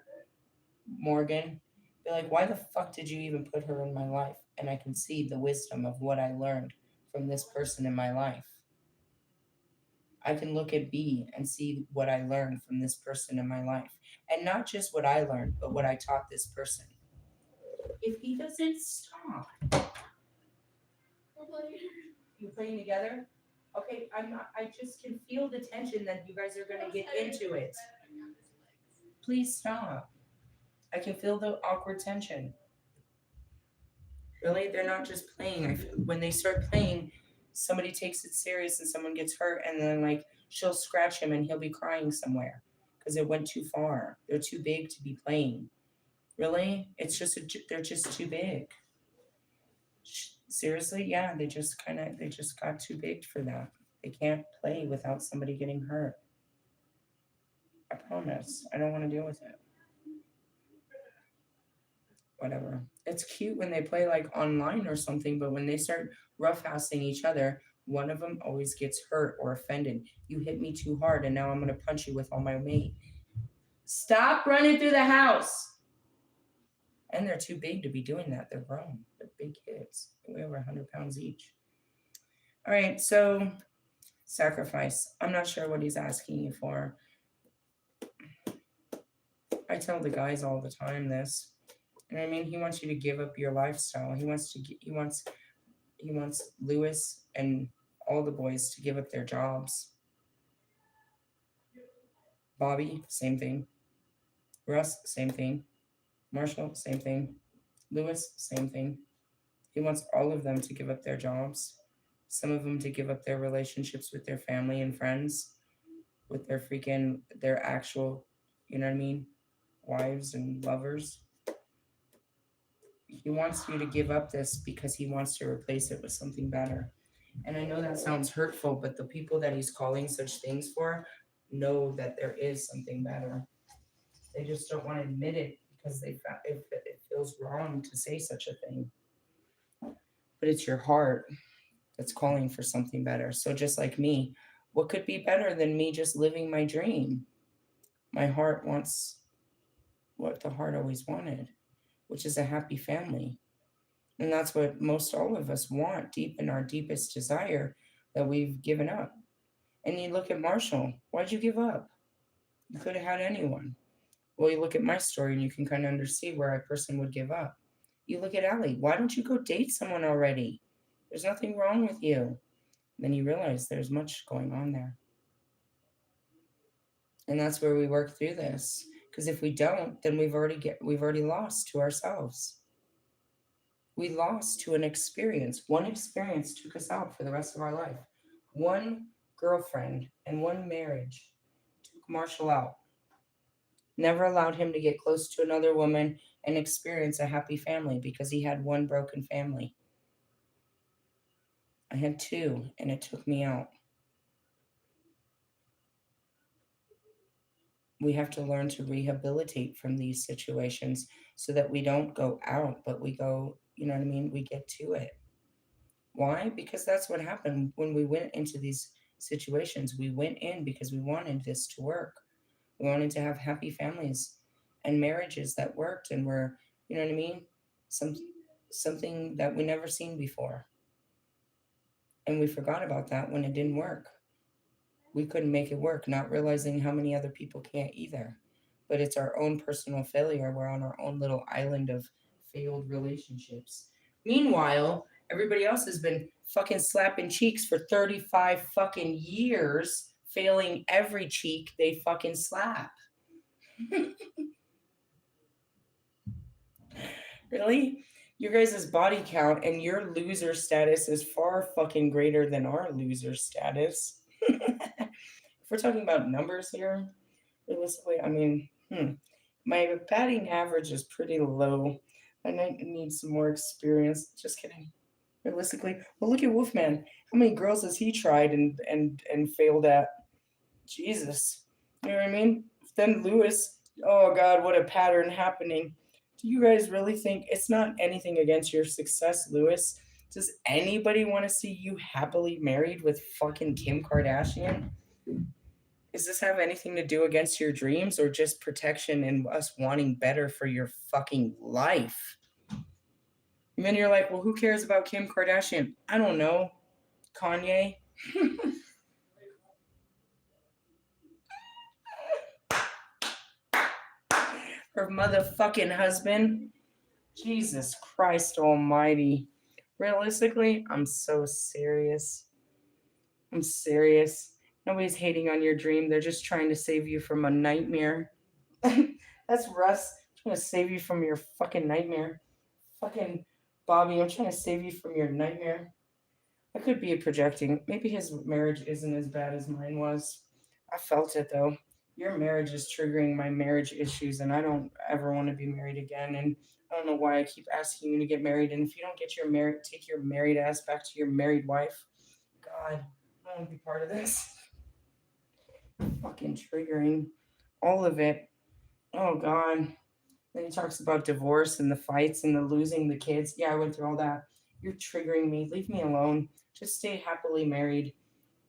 Morgan, be like, why the fuck did you even put her in my life? And I can see the wisdom of what I learned from this person in my life. I can look at B and see what I learned from this person in my life. And not just what I learned, but what I taught this person. If he doesn't stop, you playing together? Okay, I'm not, I just can feel the tension that you guys are gonna get into it. Please stop. I can feel the awkward tension. Really, they're not just playing. When they start playing, somebody takes it serious and someone gets hurt, and then like she'll scratch him and he'll be crying somewhere because it went too far. They're too big to be playing. Really, they're just too big. Seriously, yeah, they just got too big for that. They can't play without somebody getting hurt. I promise. I don't want to deal with it. Whatever. It's cute when they play like online or something, but when they start roughhousing each other, one of them always gets hurt or offended. You hit me too hard, and now I'm going to punch you with all my weight. Stop running through the house. And they're too big to be doing that. They're grown. They're big kids. They weigh over 100 pounds each. All right, so sacrifice. I'm not sure what he's asking you for. I tell the guys all the time this. And I mean, he wants you to give up your lifestyle. He wants Lewis and all the boys to give up their jobs. Bobby, same thing. Russ, same thing. Marshall, same thing. Lewis, same thing. He wants all of them to give up their jobs. Some of them to give up their relationships with their family and friends, with their actual, you know what I mean, wives and lovers. He wants you to give up this because he wants to replace it with something better. And I know that sounds hurtful, but the people that he's calling such things for know that there is something better. They just don't want to admit it because it feels wrong to say such a thing. But it's your heart that's calling for something better. So just like me, what could be better than me just living my dream? My heart wants what the heart always wanted, which is a happy family. And that's what most all of us want deep in our deepest desire that we've given up. And you look at Marshall, why'd you give up? You could have had anyone. Well, you look at my story and you can kind of understand where a person would give up. You look at Allie, why don't you go date someone already? There's nothing wrong with you. Then you realize there's much going on there. And that's where we work through this. Because if we don't, then we've already lost to ourselves. We lost to an experience. One experience took us out for the rest of our life. One girlfriend and one marriage took Marshall out. Never allowed him to get close to another woman and experience a happy family because he had one broken family. I had two, and it took me out. We have to learn to rehabilitate from these situations so that we don't go out, but we go, you know what I mean? We get to it. Why? Because that's what happened when we went into these situations. We went in because we wanted this to work. We wanted to have happy families and marriages that worked and were, you know what I mean? Some something that we never seen before. And we forgot about that when it didn't work. We couldn't make it work, not realizing how many other people can't either. But it's our own personal failure. We're on our own little island of failed relationships. Meanwhile, everybody else has been fucking slapping cheeks for 35 fucking years, failing every cheek they fucking slap. Really? Your guys' body count and your loser status is far fucking greater than our loser status. If we're talking about numbers here, realistically, I mean, my batting average is pretty low. I need some more experience. Just kidding. Realistically, well, look at Wolfman. How many girls has he tried and failed at? Jesus. You know what I mean? Then Lewis, oh God, what a pattern happening. Do you guys really think it's not anything against your success, Lewis? Does anybody want to see you happily married with fucking Kim Kardashian? Does this have anything to do against your dreams or just protection and us wanting better for your fucking life? And then you're like, well, who cares about Kim Kardashian? I don't know. Kanye? Her motherfucking husband? Jesus Christ almighty. Realistically, I'm so serious. I'm serious. Nobody's hating on your dream. They're just trying to save you from a nightmare. That's Russ trying to save you from your fucking nightmare. Fucking Bobby, I'm trying to save you from your nightmare. I could be projecting. Maybe his marriage isn't as bad as mine was. I felt it though. Your marriage is triggering my marriage issues, and I don't ever want to be married again. And I don't know why I keep asking you to get married. And if you don't get your married, take your married ass back to your married wife. God, I don't want to be part of this. Fucking triggering. All of it. Oh God. Then he talks about divorce and the fights and the losing the kids. Yeah, I went through all that. You're triggering me. Leave me alone. Just stay happily married.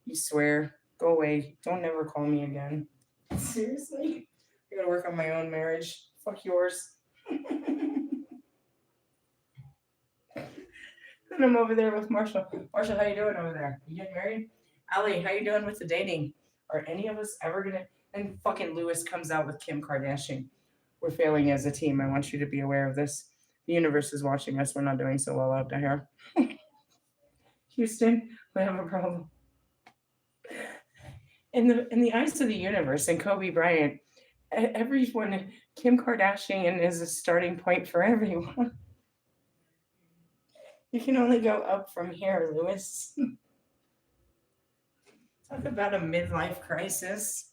You swear. Go away. Don't never call me again. Seriously? I gotta work on my own marriage. Fuck yours. And I'm over there with Marshall. Marshall, how you doing over there? You getting married? Ali, how you doing with the dating? Are any of us ever gonna? And fucking Lewis comes out with Kim Kardashian. We're failing as a team. I want you to be aware of this. The universe is watching us. We're not doing so well out there. Houston, we have a problem. In the eyes of the universe and Kobe Bryant, everyone, Kim Kardashian is a starting point for everyone. You can only go up from here, Lewis. Talk about a midlife crisis.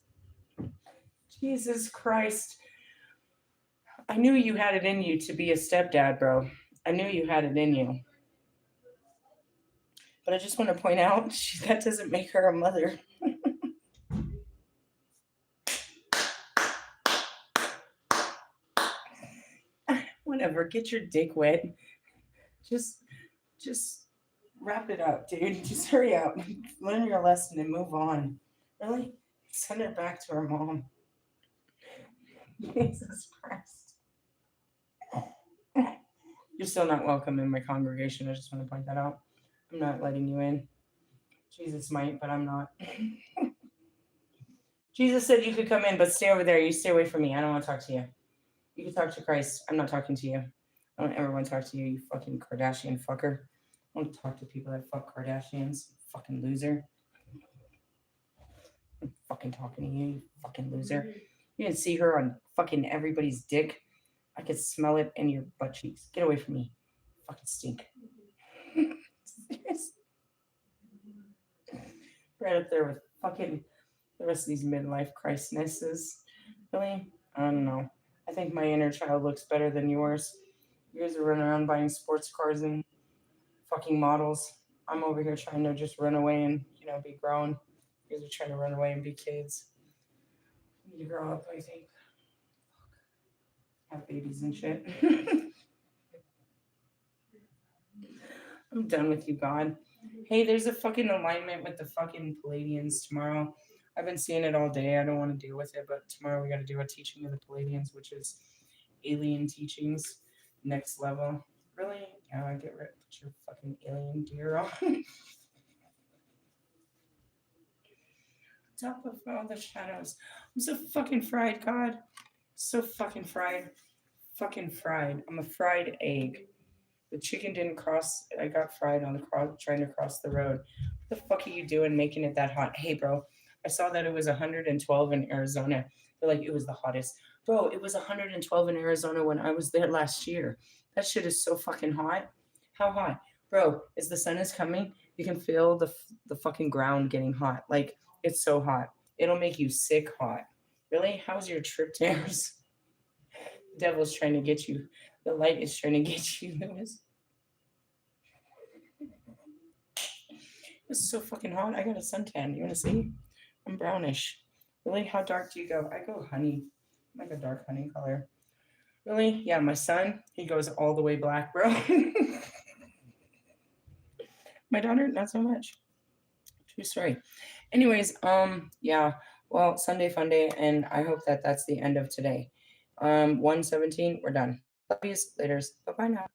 Jesus Christ. I knew you had it in you to be a stepdad, bro. I knew you had it in you. But I just want to point out that doesn't make her a mother. Whatever, get your dick wet. Just just wrap it up, dude. Just hurry up. Learn your lesson and move on. Really? Send her back to her mom. Jesus Christ. You're still not welcome in my congregation. I just want to point that out. I'm not letting you in. Jesus might, but I'm not. Jesus said you could come in, but stay over there. You stay away from me. I don't want to talk to you. You can talk to Christ. I'm not talking to you. I don't ever want to talk to you, you fucking Kardashian fucker. I want to talk to people that fuck Kardashians. Fucking loser. I'm fucking talking to you, you fucking loser. You didn't see her on fucking everybody's dick. I could smell it in your butt cheeks. Get away from me. Fucking stink. Right up there with fucking the rest of these midlife crises. Really? I don't know. I think my inner child looks better than yours. You guys are running around buying sports cars and fucking models. I'm over here trying to just run away and, be grown. You guys are trying to run away and be kids. I need to grow up, I think. Have babies and shit. I'm done with you, God. Hey, there's a fucking alignment with the fucking Palladians tomorrow. I've been seeing it all day. I don't want to deal with it, but tomorrow we got to do a teaching of the Palladians, which is alien teachings, next level. Really? Yeah, get rid. Put your fucking alien gear on. Top of all the shadows. I'm so fucking fried, God. So fucking fried. Fucking fried. I'm a fried egg. The chicken didn't cross. I got fried on the cross, trying to cross the road. What the fuck are you doing making it that hot? Hey, bro, I saw that it was 112 in Arizona. They're like, it was the hottest. Bro, it was 112 in Arizona when I was there last year. That shit is so fucking hot. How hot? Bro, as the sun is coming, you can feel the fucking ground getting hot. Like, it's so hot. It'll make you sick hot. Really? How's your trip to Arizona? Devil's trying to get you. The light is trying to get you, Lewis. This is so fucking hot. I got a suntan. You want to see? I'm brownish. Really? How dark do you go? I go honey. I'm like a dark honey color. Really? Yeah, my son, he goes all the way black, bro. My daughter, not so much. True story. Anyways, yeah. Well, Sunday fun day, and I hope that that's the end of today. 117, we're done. Love yous. Laters. Bye bye now.